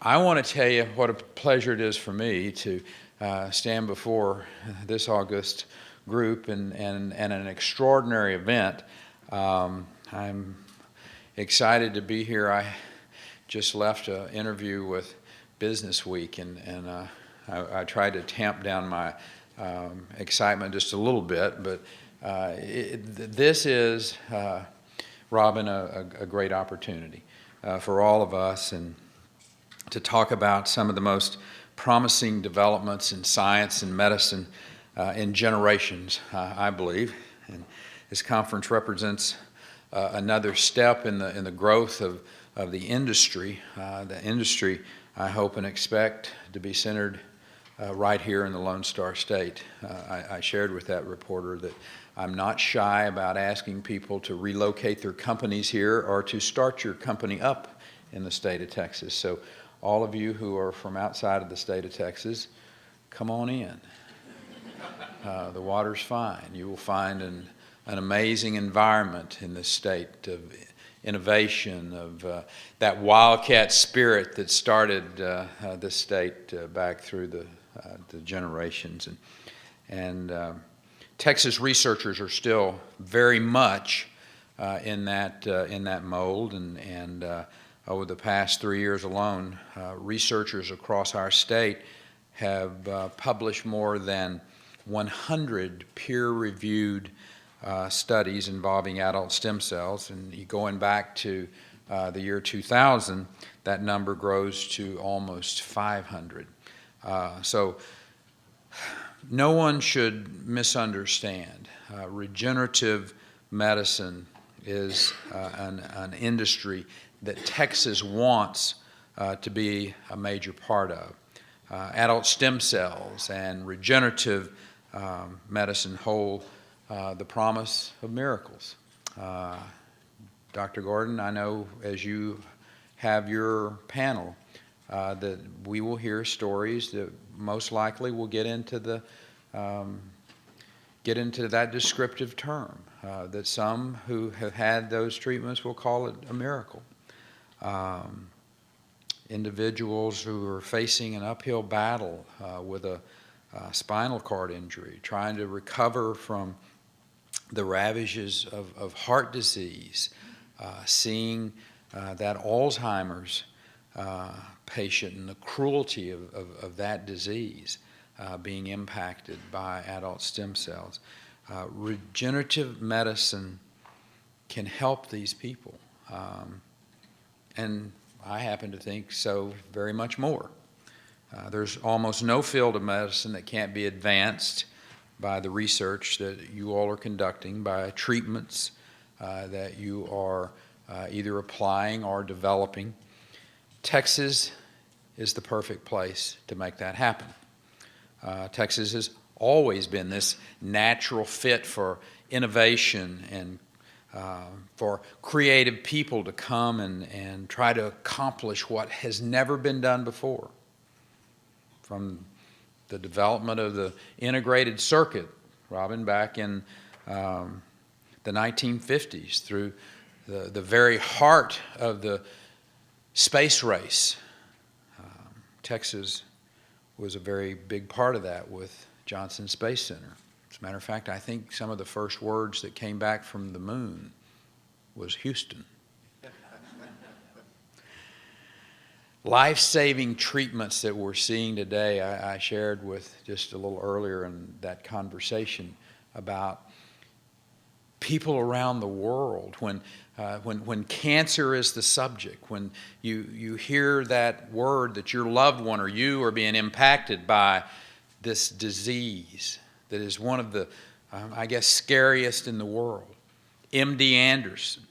I want to tell you what a pleasure it is for me to stand before this august group and an extraordinary event. I'm excited to be here. I just left an interview with Business Week, and I tried to tamp down my excitement just a little bit, but this is, Robin, a great opportunity for all of us, and to talk about some of the most promising developments in science and medicine in generations, I believe. And this conference represents another step in the growth of the industry. The industry, I hope and expect, to be centered right here in the Lone Star State. I shared with that reporter that I'm not shy about asking people to relocate their companies here or to start your company up in the state of Texas. So all of you who are from outside of the state of Texas, come on in. The water's fine. You will find an amazing environment in this state of innovation, of that wildcat spirit that started this state back through the generations. And Texas researchers are still very much in that mold, and over the past 3 years alone, researchers across our state have published more than 100 peer-reviewed studies involving adult stem cells. And going back to the year 2000, that number grows to almost 500. So no one should misunderstand. Regenerative medicine is an industry that Texas wants to be a major part of. Adult stem cells and regenerative medicine hold the promise of miracles. Dr. Gordon, I know as you have your panel that we will hear stories that most likely will get into that descriptive term, that some who have had those treatments will call it a miracle. Individuals who are facing an uphill battle with a spinal cord injury, trying to recover from the ravages of heart disease, seeing that Alzheimer's patient and the cruelty of that disease being impacted by adult stem cells. Regenerative medicine can help these people. And I happen to think so very much more. There's almost no field of medicine that can't be advanced by the research that you all are conducting, by treatments that you are either applying or developing. Texas is the perfect place to make that happen. Texas has always been this natural fit for innovation and for creative people to come and try to accomplish what has never been done before. From the development of the integrated circuit, Robin, back in the 1950s, through the very heart of the space race. Texas was a very big part of that with Johnson Space Center. As a matter of fact, I think some of the first words that came back from the moon was Houston. Life-saving treatments that we're seeing today, I shared with just a little earlier in that conversation about people around the world. When cancer is the subject, when you hear that word that your loved one or you are being impacted by this disease that is one of the, I guess, scariest in the world. MD Anderson,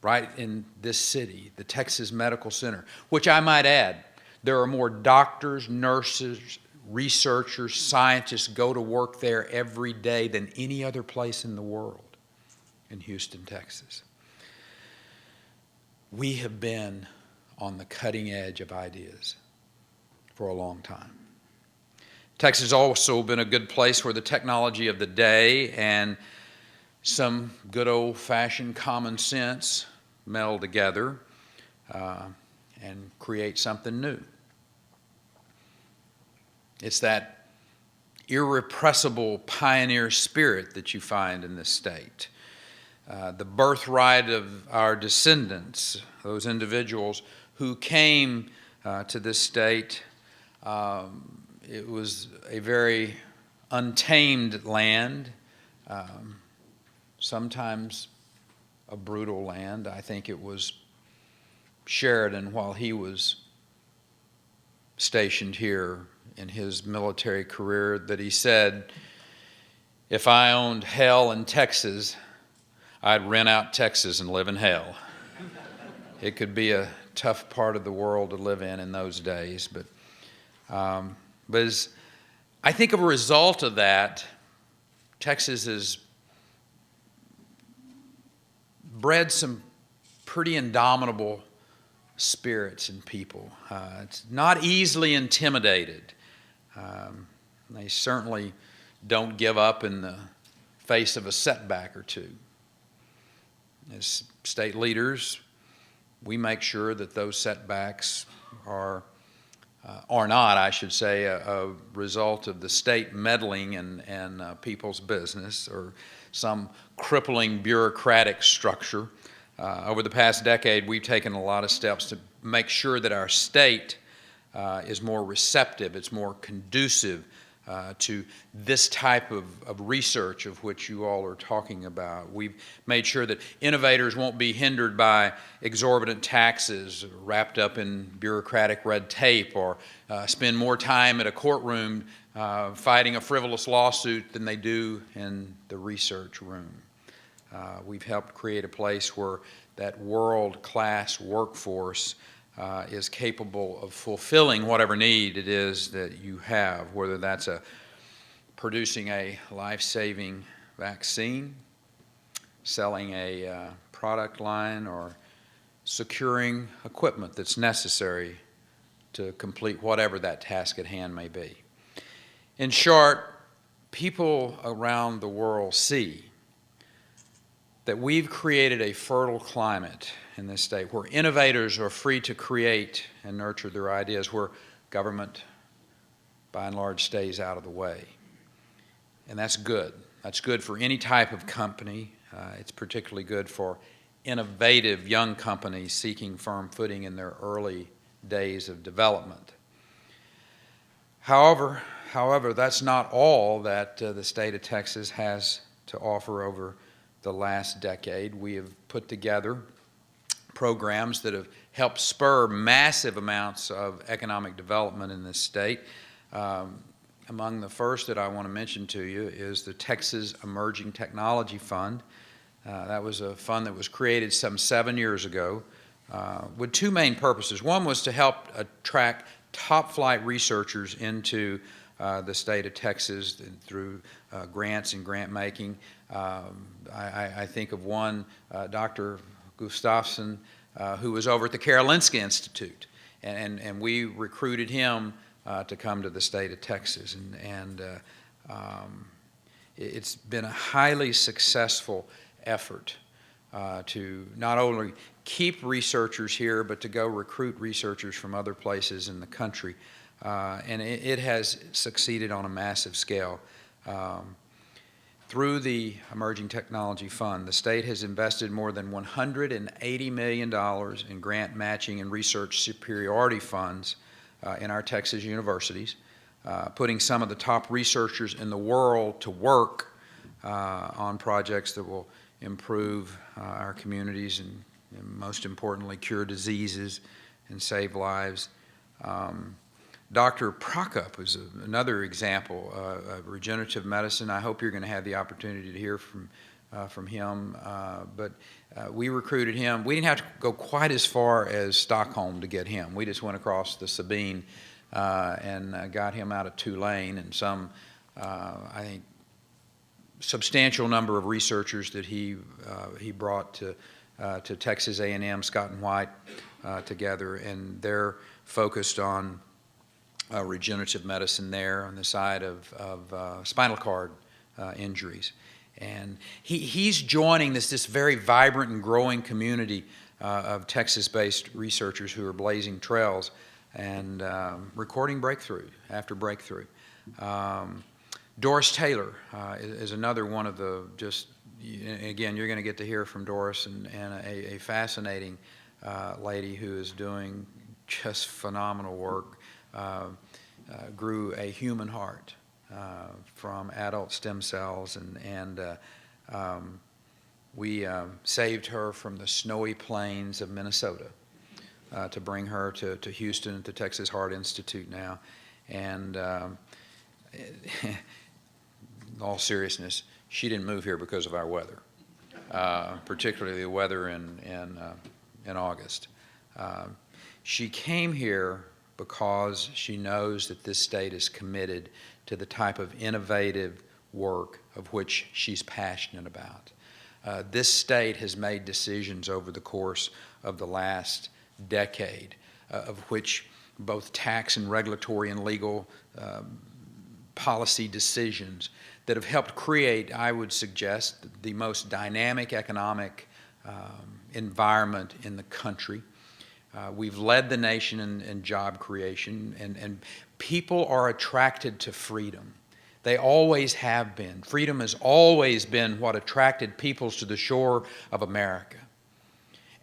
right in this city, the Texas Medical Center, which I might add, there are more doctors, nurses, researchers, scientists go to work there every day than any other place in the world in Houston, Texas. We have been on the cutting edge of ideas for a long time. Texas has also been a good place where the technology of the day and some good old-fashioned common sense meld together and create something new. It's that irrepressible pioneer spirit that you find in this state. The birthright of our descendants, those individuals who came to this state. It was a very untamed land, sometimes a brutal land. I think it was Sheridan, while he was stationed here in his military career, that he said, "If I owned hell in Texas, I'd rent out Texas and live in hell." It could be a tough part of the world to live in those days, but as I think of a result of that, Texas has bred some pretty indomitable spirits in people. It's not easily intimidated. They certainly don't give up in the face of a setback or two. As state leaders, we make sure that those setbacks are not, I should say, a result of the state meddling in people's business or some crippling bureaucratic structure. Over the past decade, we've taken a lot of steps to make sure that our state is more receptive, it's more conducive to this type of research of which you all are talking about. We've made sure that innovators won't be hindered by exorbitant taxes wrapped up in bureaucratic red tape, or spend more time at a courtroom fighting a frivolous lawsuit than they do in the research room. We've helped create a place where that world-class workforce is capable of fulfilling whatever need it is that you have, whether that's producing a life-saving vaccine, selling a product line, or securing equipment that's necessary to complete whatever that task at hand may be. In short, people around the world see that we've created a fertile climate in this state where innovators are free to create and nurture their ideas, where government, by and large, stays out of the way. And that's good. That's good for any type of company. It's particularly good for innovative young companies seeking firm footing in their early days of development. However, that's not all that the state of Texas has to offer over the last decade. We have put together programs that have helped spur massive amounts of economic development in this state. Among the first that I want to mention to you is the Texas Emerging Technology Fund. That was a fund that was created some 7 years ago with two main purposes. One was to help attract top-flight researchers into the state of Texas through grants and grant making. I think of one, Dr. Gustafson, who was over at the Karolinska Institute, and we recruited him to come to the state of Texas. It's been a highly successful effort to not only keep researchers here, but to go recruit researchers from other places in the country. And it has succeeded on a massive scale. Through the Emerging Technology Fund, the state has invested more than $180 million in grant matching and research superiority funds in our Texas universities, putting some of the top researchers in the world to work on projects that will improve our communities and most importantly, cure diseases and save lives. Dr. Prokop is another example of regenerative medicine. I hope you're going to have the opportunity to hear from him. But we recruited him. We didn't have to go quite as far as Stockholm to get him. We just went across the Sabine and got him out of Tulane, and some, I think, substantial number of researchers that he brought to Texas A&M, Scott and White together, and they're focused on regenerative medicine there on the side of spinal cord injuries. And he's joining this very vibrant and growing community of Texas-based researchers who are blazing trails and recording breakthrough after breakthrough. Doris Taylor is another one of the again, you're going to get to hear from Doris, and a fascinating lady who is doing just phenomenal work. Grew a human heart from adult stem cells, and we saved her from the snowy plains of Minnesota to bring her to Houston at the Texas Heart Institute now. And in all seriousness, she didn't move here because of our weather, particularly the weather in August. She came here because she knows that this state is committed to the type of innovative work of which she's passionate about. This state has made decisions over the course of the last decade, of which both tax and regulatory and legal policy decisions that have helped create, I would suggest, the most dynamic economic environment in the country. We've led the nation in job creation, and people are attracted to freedom. They always have been. Freedom has always been what attracted peoples to the shore of America.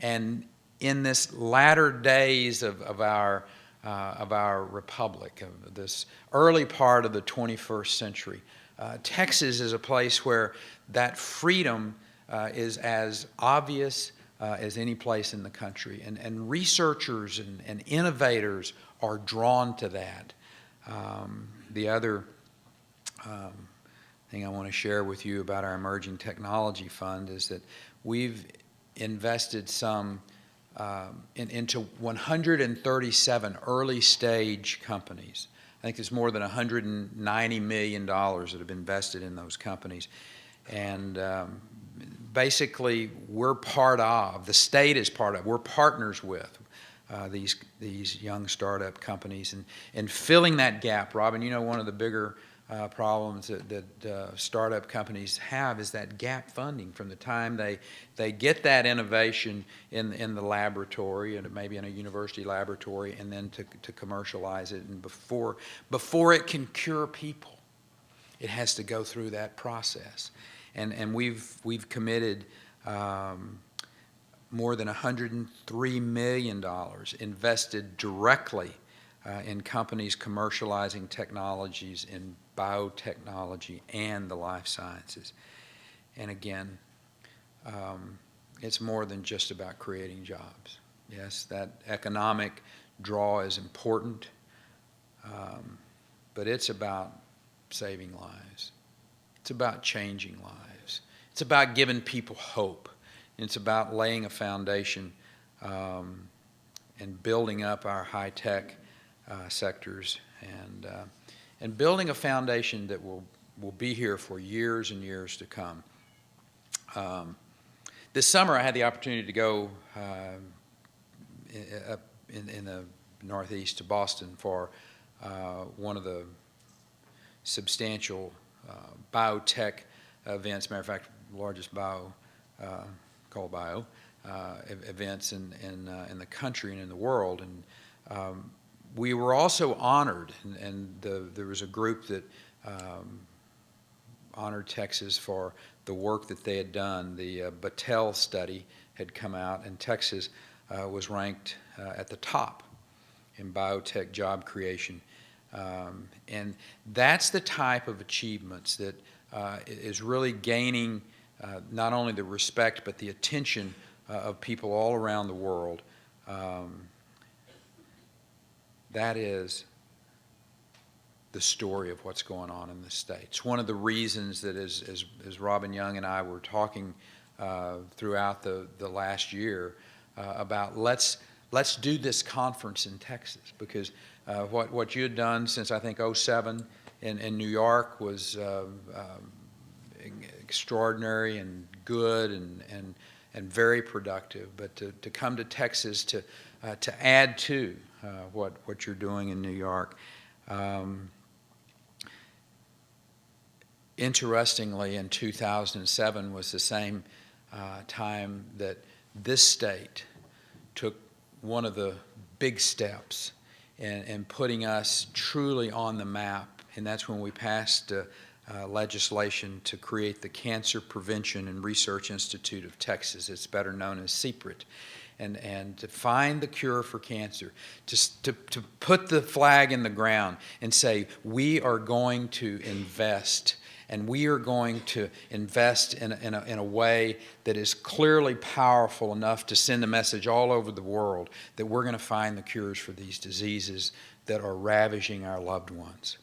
And in this latter days of our republic, of this early part of the 21st century, Texas is a place where that freedom is as obvious as any place in the country. And researchers and innovators are drawn to that. The other thing I want to share with you about our Emerging Technology Fund is that we've invested some into 137 early stage companies. I think there's more than $190 million that have been invested in those companies. And basically, we're part of, the state is part of, we're partners with these young startup companies. And filling that gap, Robin, you know, one of the bigger problems that startup companies have is that gap funding from the time they get that innovation in the laboratory, and maybe in a university laboratory, and then to commercialize it. And before it can cure people, it has to go through that process. And we've committed more than $103 million invested directly in companies commercializing technologies in biotechnology and the life sciences. And again, it's more than just about creating jobs. Yes, that economic draw is important, but it's about saving lives. It's about changing lives. It's about giving people hope. It's about laying a foundation and building up our high-tech sectors and building a foundation that will be here for years and years to come. This summer I had the opportunity to go up in the Northeast to Boston for one of the substantial biotech events. Matter of fact, the largest called bio events in the country and in the world. And we were also honored, and there was a group that honored Texas for the work that they had done. The Battelle study had come out, and Texas was ranked at the top in biotech job creation. And that's the type of achievements that is really gaining not only the respect but the attention of people all around the world. That is the story of what's going on in the States. One of the reasons that as Robin Young and I were talking throughout the last year about let's do this conference in Texas, because what you had done since I think '07 in New York was extraordinary and good and very productive. But to come to Texas to add to what you're doing in New York. Interestingly, in 2007 was the same time that this state took one of the big steps and putting us truly on the map. And that's when we passed legislation to create the Cancer Prevention and Research Institute of Texas. It's better known as CPRIT. And to find the cure for cancer, to put the flag in the ground and say, we are going to invest, and we are going to invest in a way that is clearly powerful enough to send a message all over the world that we're going to find the cures for these diseases that are ravaging our loved ones.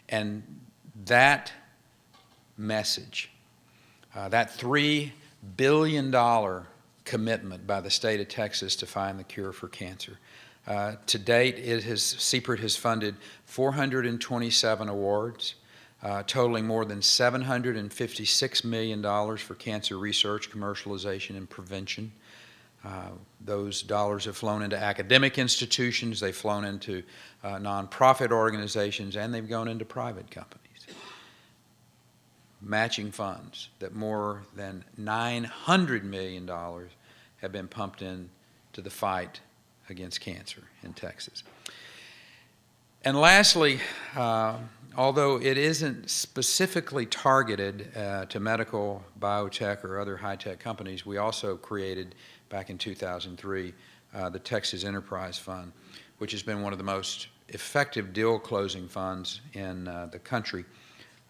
And that message, that $3 billion commitment by the state of Texas to find the cure for cancer. To date, CPRIT has funded 427 awards, totaling more than $756 million for cancer research, commercialization, and prevention. Those dollars have flown into academic institutions, they've flown into nonprofit organizations, and they've gone into private companies. Matching funds that more than $900 million have been pumped in to the fight against cancer in Texas. And lastly, although it isn't specifically targeted to medical, biotech, or other high-tech companies, we also created, back in 2003, the Texas Enterprise Fund, which has been one of the most effective deal-closing funds in the country.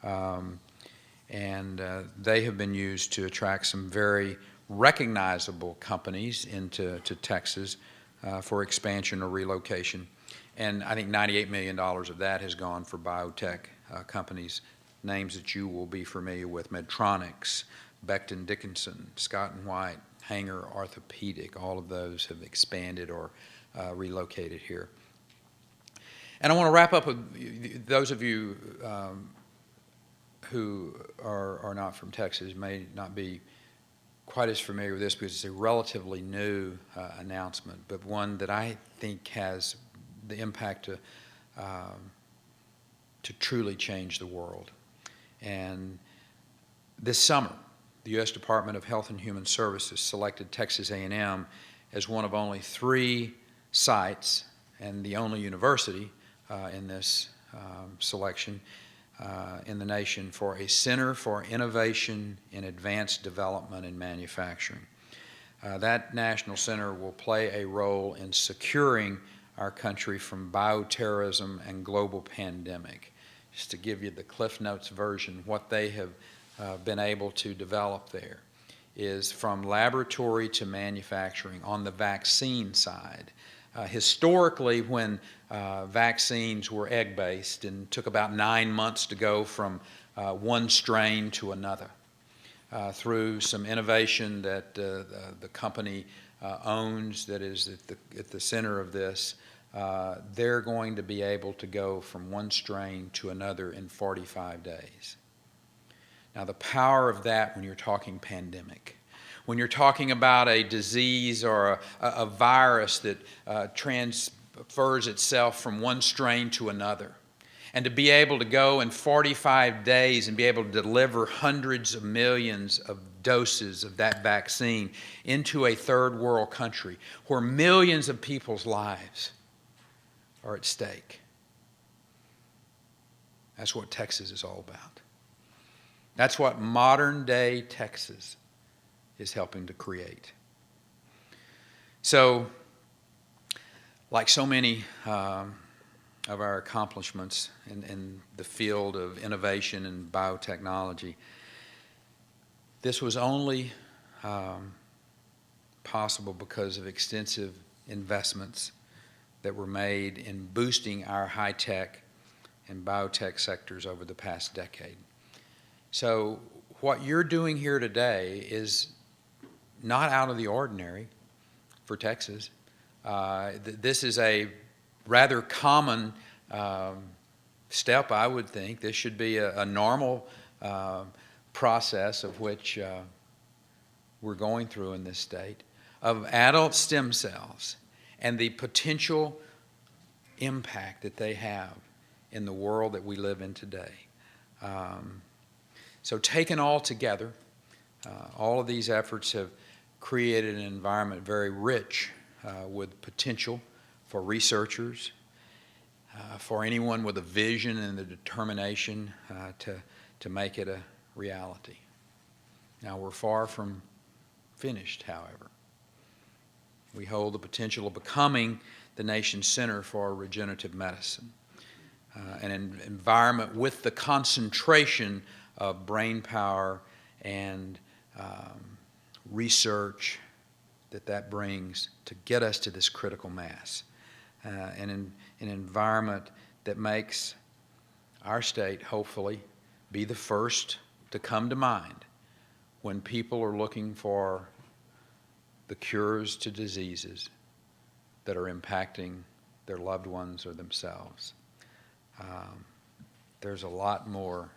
And they have been used to attract some very recognizable companies into Texas for expansion or relocation. And I think $98 million of that has gone for biotech companies, names that you will be familiar with: Medtronics, Becton Dickinson, Scott & White, Hanger Orthopedic. All of those have expanded or relocated here. And I want to wrap up with those of you who are not from Texas may not be quite as familiar with this because it's a relatively new announcement, but one that I think has the impact to truly change the world. And this summer, the U.S. Department of Health and Human Services selected Texas A&M as one of only 3 sites and the only university in this selection in the nation for a Center for Innovation in Advanced Development and Manufacturing. That national center will play a role in securing our country from bioterrorism and global pandemic. Just to give you the Cliff Notes version, what they have been able to develop there is from laboratory to manufacturing on the vaccine side. Historically, when vaccines were egg-based and took about 9 months to go from one strain to another, through some innovation that the company owns that is at the center of this, they're going to be able to go from one strain to another in 45 days. Now, the power of that when you're talking pandemic, when you're talking about a disease or a virus that transfers itself from one strain to another, and to be able to go in 45 days and be able to deliver hundreds of millions of doses of that vaccine into a third world country where millions of people's lives are at stake. That's what Texas is all about. That's what modern day Texas is helping to create. So, like so many of our accomplishments in the field of innovation and biotechnology, this was only possible because of extensive investments that were made in boosting our high-tech and biotech sectors over the past decade. So what you're doing here today is not out of the ordinary for Texas. This is a rather common step, I would think. This should be a normal process of which we're going through in this state, of adult stem cells and the potential impact that they have in the world that we live in today. So taken all together, all of these efforts have created an environment very rich with potential for researchers for anyone with a vision and the determination to make it a reality. Now, we're far from finished, however. We hold the potential of becoming the nation's center for regenerative medicine, an environment with the concentration of brain power and research that brings to get us to this critical mass, and an environment that makes our state, hopefully, be the first to come to mind when people are looking for the cures to diseases that are impacting their loved ones or themselves. There's a lot more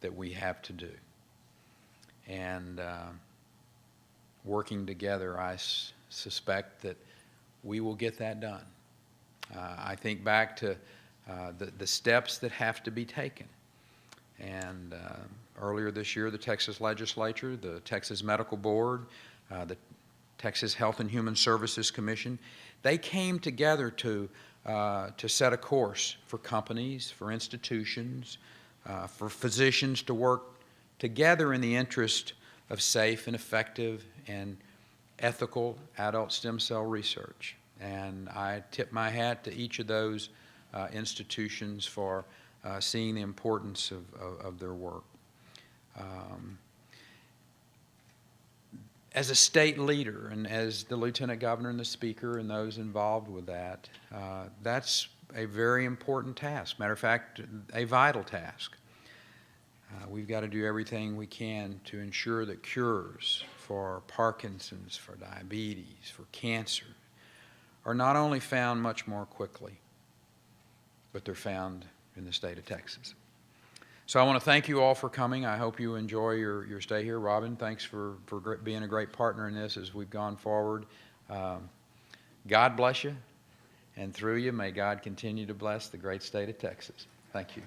that we have to do. And working together, I suspect that we will get that done. I think back to the steps that have to be taken. And earlier this year, the Texas Legislature, the Texas Medical Board, the Texas Health and Human Services Commission, they came together to set a course for companies, for institutions, for physicians to work together in the interest of safe and effective and ethical adult stem cell research. And I tip my hat to each of those institutions for seeing the importance of their work. As a state leader and as the lieutenant governor and the speaker and those involved with that, that's a very important task. Matter of fact, a vital task. We've got to do everything we can to ensure that cures for Parkinson's, for diabetes, for cancer are not only found much more quickly, but they're found in the state of Texas. So I want to thank you all for coming. I hope you enjoy your stay here. Robin, thanks for being a great partner in this as we've gone forward. God bless you, and through you, may God continue to bless the great state of Texas. Thank you.